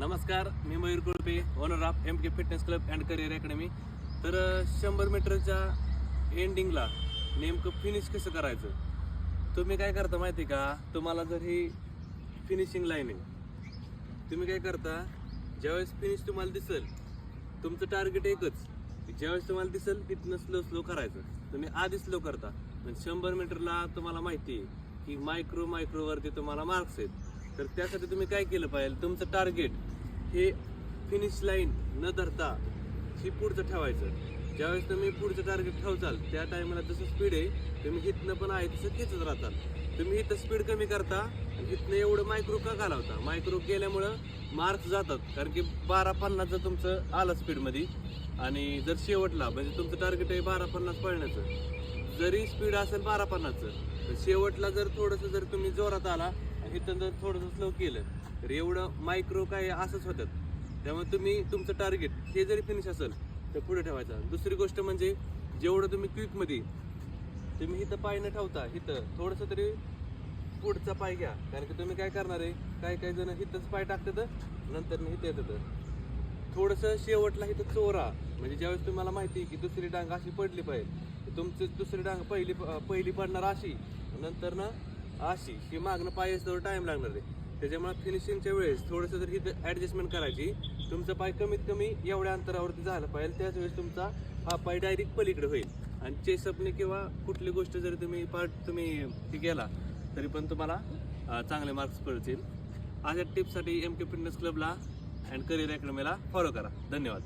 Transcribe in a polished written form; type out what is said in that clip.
नमस्कार, मी Mayur Kulpe, owner of MK fitness club and career academy. तर 100 मीटरच्या एंडिंगला नेमकं फिनिश कसं करायचं, तुम्ही काय करता माहिती का? तुम्हाला जर ही फिनिशिंग लाईन आहे, तुम्ही काय करता, ज्यावेळेस फिनिश तुम्हाला दिसेल, तुमचं टार्गेट एकच, ज्यावेळेस तुम्हाला दिसेल तिथनं स्लो स्लो करायचं. तुम्ही आधी स्लो करता, पण 100 मीटरला तुम्हाला माहिती आहे की मायक्रोवरती तुम्हाला मार्क्स आहेत. तर त्यासाठी तुम्ही काय केलं पाहिजे, तुमचं टार्गेट हे फिनिश लाईन न धरता ही पुढचं ठेवायचं. ज्यावेळेस तुम्ही पुढचं टार्गेट ठेवचाल त्या टायमाला जसं स्पीड आहे, तुम्ही हिथनं पण आहे तसं खेचत राहताल. तुम्ही इथं स्पीड कमी करता आणि हिथनं एवढं मायक्रो का घालवता? मायक्रो केल्यामुळं मार्क्स जातात, कारण की 12:50 तुमचं आलं स्पीडमध्ये. आणि जर शेवटला म्हणजे तुमचं टार्गेट आहे 12:50 पळण्याचं, जरी स्पीड असेल 12:50, तर शेवटला जर थोडंसं जर तुम्ही जोरात आला आणि इथं जर थोडंसं स्लो केलं तर एवढं मायक्रो काय असंच होतात. त्यामुळे तुम्ही तुमचं टार्गेट हे जरी फिनिश असेल तर पुढे ठेवायचं. दुसरी गोष्ट म्हणजे जेवढं तुम्ही क्विकमध्ये तुम्ही इथं पाय न ठेवता इथं थोडंसं तरी पुढचा पाय घ्या, कारण की तुम्ही काय करणार आहे, काही जण इथंच पाय टाकतात नंतर इथं येतात. थोडंसं शेवटला इथं चोरा, म्हणजे ज्यावेळेस तुम्हाला माहिती आहे की दुसरी डांग अशी पडली पाहिजे, तुमची दुसरी डांग पहिली पडणार अशी, नंतर ना अशी, ही मागणं पाय असल्यावर टाईम लागणार आहे. त्याच्यामुळे फिनिशिंगच्या वेळेस थोडंसं जर इथं ॲडजस्टमेंट करायची, तुमचा पाय कमीत कमी एवढ्या अंतरावरती झालं पाहिजे, त्याच वेळेस तुमचा हा पाय डायरेक्ट पलीकडे होईल. आणि चेसअपने किंवा कुठली गोष्ट जरी तुम्ही ती गेला तरी पण तुम्हाला चांगले मार्क्स पडतील. अशा टिप्ससाठी MK फिटनेस क्लबला अँड करिअर अकॅडमीला फॉलो करा. धन्यवाद.